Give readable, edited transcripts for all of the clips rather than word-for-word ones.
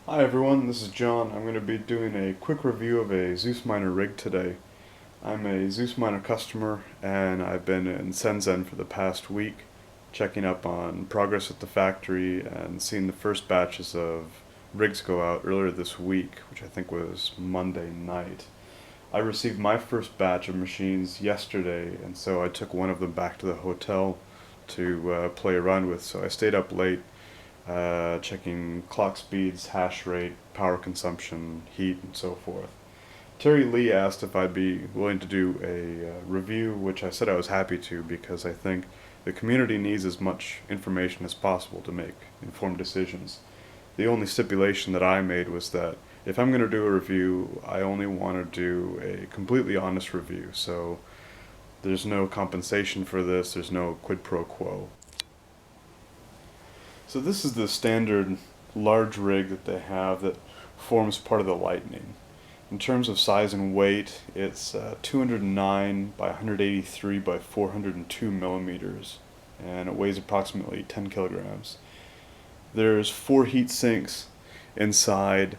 Hi everyone, this is John. I'm going to be doing a quick review of a Zeus Miner rig today. I'm a Zeus Miner customer and I've been in Shenzhen for the past week, checking up on progress at the factory and seeing the first batches of rigs go out earlier this week, which I think was Monday night. I received my first batch of machines yesterday, and so I took one of them back to the hotel to play around with. So I stayed up late checking clock speeds, hash rate, power consumption, heat, and so forth. Terry Lee asked if I'd be willing to do a review, which I said I was happy to because I think the community needs as much information as possible to make informed decisions. The only stipulation that I made was that if I'm going to do a review, I only want to do a completely honest review, so there's no compensation for this, there's no quid pro quo. So this is the standard large rig that they have that forms part of the Lightning. In terms of size and weight, it's 209 by 183 by 402 millimeters, and it weighs approximately 10 kilograms. There's 4 heat sinks inside,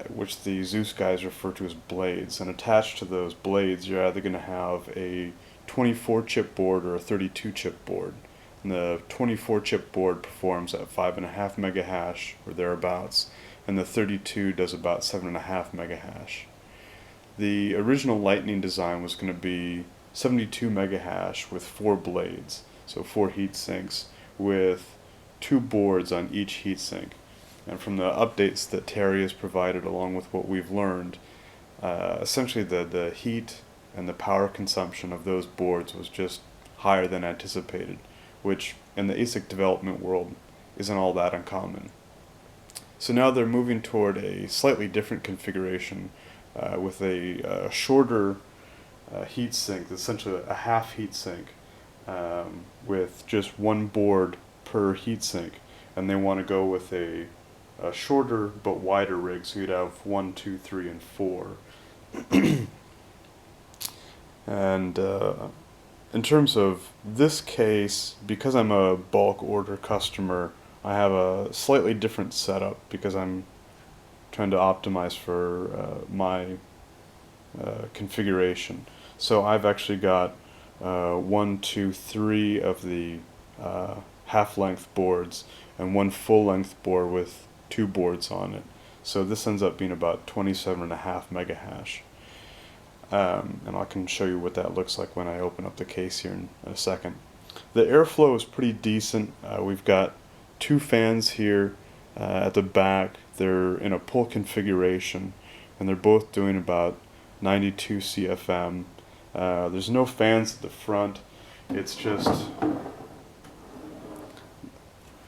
which the Zeus guys refer to as blades, and attached to those blades you're either going to have a 24 chip board or a 32 chip board. And the 24 chip board performs at 5.5 megahash or thereabouts, and the 32 does about 7.5 megahash. The original Lightning design was going to be 72 megahash with 4 blades, so 4 heat sinks with 2 boards on each heat sink. And from the updates that Terry has provided along with what we've learned, essentially the heat and the power consumption of those boards was just higher than anticipated, which in the ASIC development world isn't all that uncommon. So now they're moving toward a slightly different configuration with a shorter heat sink, essentially a half heat sink, with just 1 board per heat sink, and they want to go with a shorter but wider rig, so you'd have 1, 2, 3, and 4. And in terms of this case, because I'm a bulk order customer, I have a slightly different setup because I'm trying to optimize for my configuration. So I've actually got 1, 2, 3 of the half-length boards and 1 full-length board with 2 boards on it. So this ends up being about 27.5 megahash. And I can show you what that looks like when I open up the case here in a second. The airflow is pretty decent. We've got 2 fans here at the back. They're in a pull configuration, and they're both doing about 92 CFM. There's no fans at the front. It's just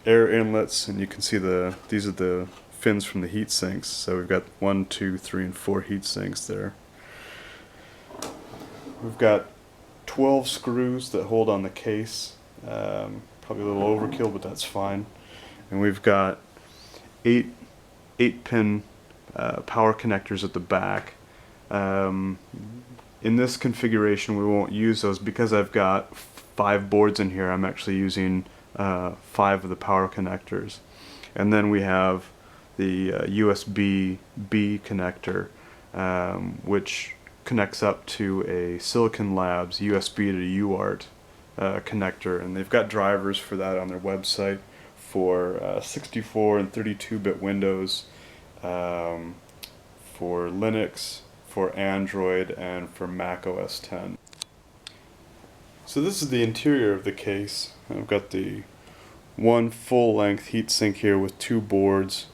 air inlets, and you can see these are the fins from the heat sinks. So we've got 1, 2, 3, and 4 heat sinks there. We've got 12 screws that hold on the case, probably a little overkill, but that's fine. And we've got 8-pin power connectors at the back. In this configuration we won't use those because I've got 5 boards in here. I'm actually using 5 of the power connectors. And then we have the USB-B connector, which connects up to a Silicon Labs USB to UART connector, and they've got drivers for that on their website for 64 and 32-bit Windows, for Linux, for Android, and for Mac OS X. So this is the interior of the case. I've got the 1 full-length heatsink here with 2 boards,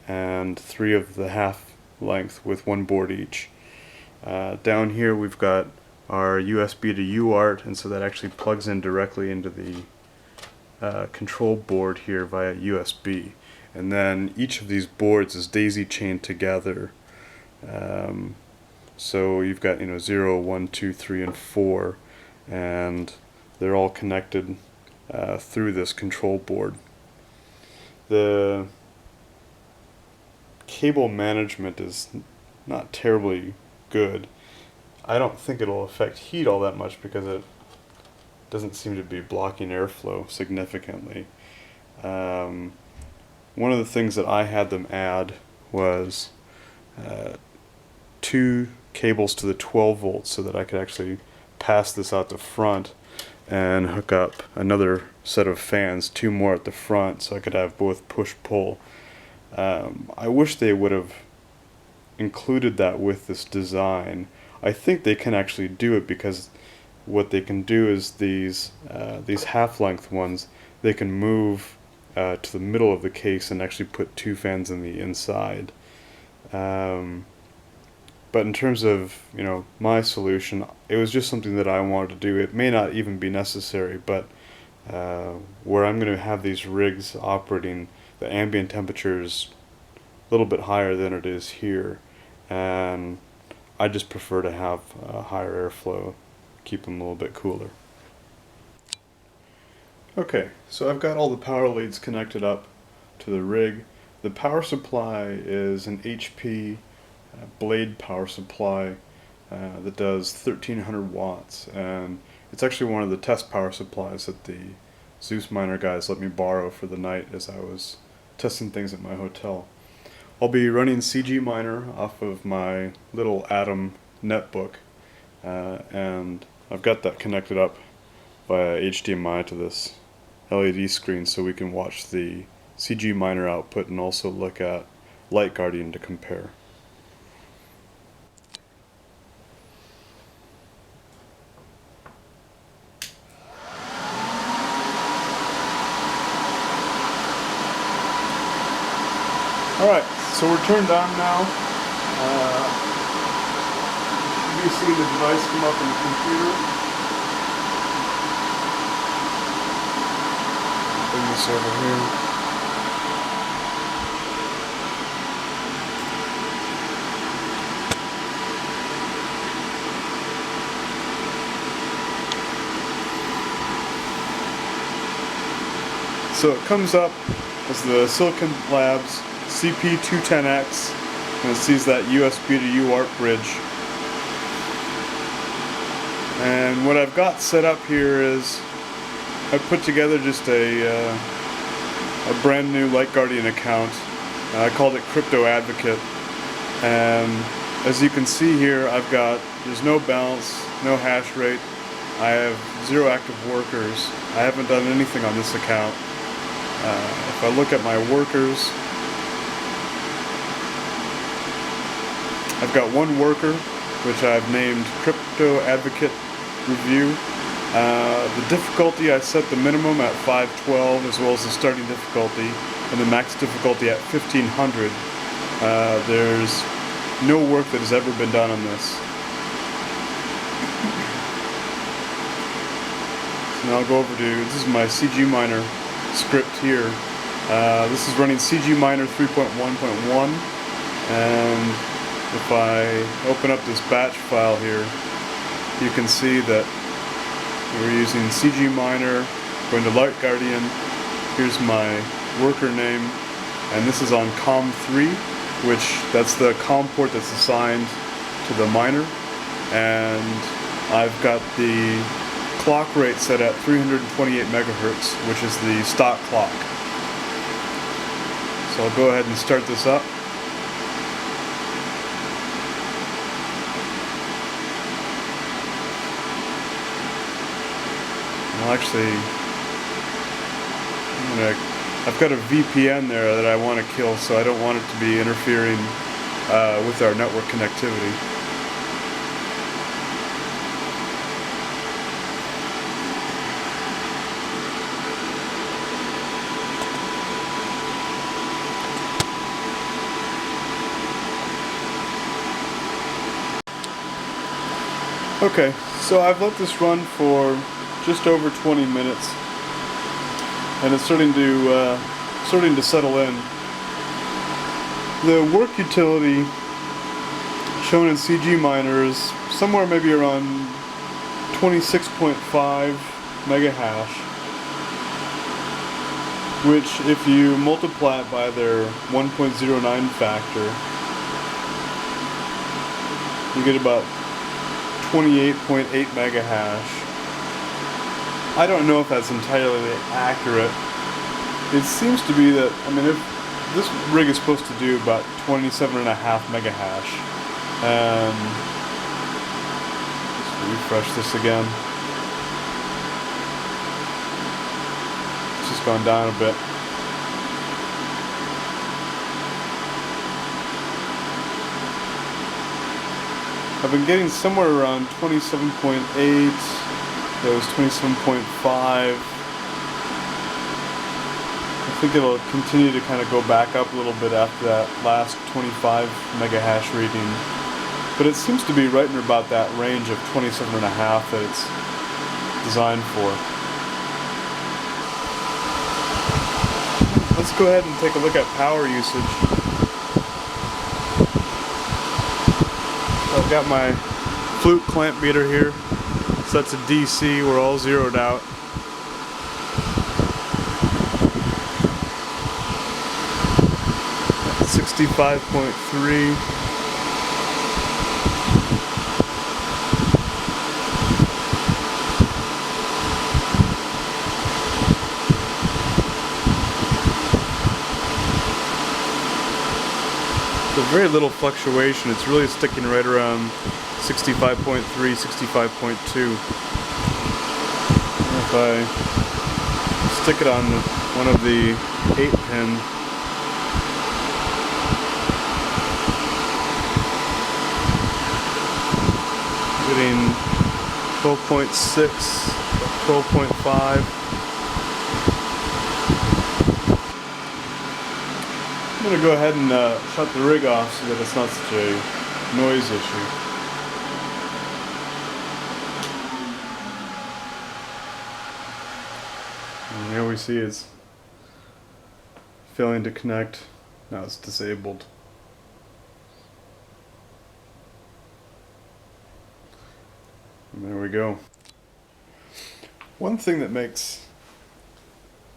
and 3 of the half-length with 1 board each. Down here we've got our USB to UART, and so that actually plugs in directly into the control board here via USB. And then each of these boards is daisy chained together. So you've got 0, 1, 2, 3, and 4, and they're all connected through this control board. The cable management is not terribly good. I don't think it'll affect heat all that much because it doesn't seem to be blocking airflow significantly. one of the things that I had them add was 2 cables to the 12 volts so that I could actually pass this out the front and hook up another set of fans, 2 more at the front, so I could have both push-pull. I wish they would have included that with this design. I think they can actually do it, because what they can do is these half-length ones, they can move to the middle of the case and actually put 2 fans in the inside. But in terms of, my solution, it was just something that I wanted to do. It may not even be necessary, but where I'm going to have these rigs operating, the ambient temperature is a little bit higher than it is here, and I just prefer to have higher airflow, keep them a little bit cooler. Okay, so I've got all the power leads connected up to the rig. The power supply is an HP blade power supply that does 1300 watts, and it's actually one of the test power supplies that the Zeus Miner guys let me borrow for the night as I was testing things at my hotel. I'll be running CG Miner off of my little Atom netbook, and I've got that connected up via HDMI to this LED screen so we can watch the CG Miner output and also look at Light Guardian to compare. Alright, so we're turned on now. You see the device come up in the computer. Bring this over here. So it comes up as the Silicon Labs CP210X, and it sees that USB to UART bridge. And what I've got set up here is I put together just a brand new Light Guardian account. I called it Crypto Advocate, and as you can see here, there's no balance, no hash rate. I have 0 active workers. I haven't done anything on this account. If I look at my workers, I've got 1 worker, which I've named Crypto Advocate Review. The difficulty, I set the minimum at 512, as well as the starting difficulty, and the max difficulty at 1500. There's no work that has ever been done on this. So now I'll go over to, this is my CG Miner script here. This is running CG Miner 3.1.1, and if I open up this batch file here, you can see that we're using CG Miner, going to Light Guardian. Here's my worker name, and this is on COM3, that's the COM port that's assigned to the miner, and I've got the clock rate set at 328 megahertz, which is the stock clock. So I'll go ahead and start this up. Well, actually, I've got a VPN there that I want to kill, so I don't want it to be interfering with our network connectivity. Okay, so I've let this run for just over 20 minutes, and it's starting to settle in. The work utility shown in CG Miner is somewhere maybe around 26.5 mega hash, which if you multiply it by their 1.09 factor, you get about 28.8 mega hash. I don't know if that's entirely accurate. It seems to be that, this rig is supposed to do about 27.5 mega hash. Let's refresh this again. It's just gone down a bit. I've been getting somewhere around 27.8. That was 27.5. I think it'll continue to kind of go back up a little bit after that last 25 mega hash reading. But it seems to be right in about that range of 27.5 that it's designed for. Let's go ahead and take a look at power usage. So I've got my flute clamp meter here. So that's a DC, we're all zeroed out. At 65.3. So very little fluctuation. It's really sticking right around 65.3, 65.2. If I stick it on one of the 8-pin, getting 12.6, 12.5. I'm going to go ahead and shut the rig off so that it's not such a noise issue. And here we see it's failing to connect. Now it's disabled. And there we go. One thing that makes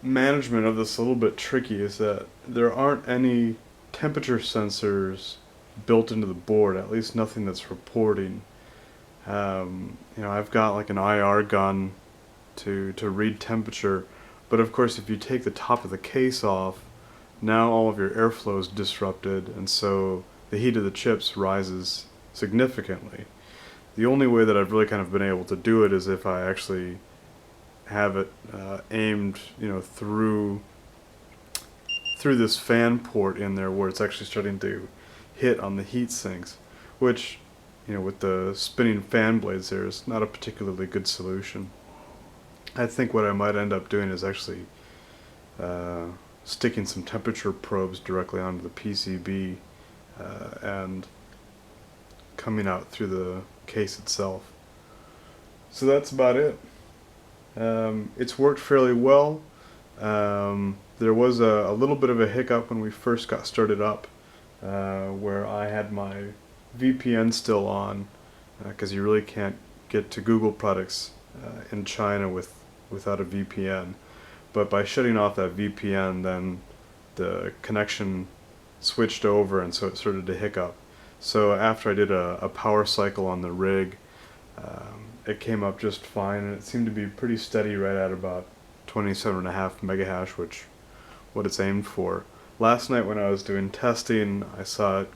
management of this a little bit tricky is that there aren't any temperature sensors built into the board, at least nothing that's reporting. I've got like an IR gun to read temperature, but of course if you take the top of the case off, now all of your airflow is disrupted, and so the heat of the chips rises significantly. The only way that I've really kind of been able to do it is if I actually have it aimed, through this fan port in there, where it's actually starting to hit on the heat sinks, which, with the spinning fan blades there, is not a particularly good solution. I think what I might end up doing is actually sticking some temperature probes directly onto the PCB and coming out through the case itself. So that's about it. It's worked fairly well. There was a little bit of a hiccup when we first got started up, where I had my VPN still on, because you really can't get to Google products in China without a VPN. But by shutting off that VPN, then the connection switched over, and so it started to hiccup. So after I did a power cycle on the rig, it came up just fine, and it seemed to be pretty steady right at about 27.5 mega hash, which what it's aimed for. Last night when I was doing testing, I saw it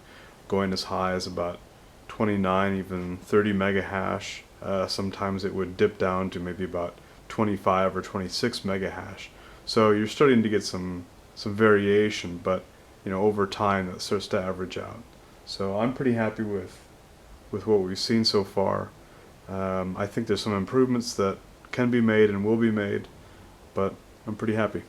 going as high as about 29, even 30 mega hash. Sometimes it would dip down to maybe about 25 or 26 mega hash. So you're starting to get some variation, but over time that starts to average out. So I'm pretty happy with what we've seen so far. I think there's some improvements that can be made and will be made, but I'm pretty happy.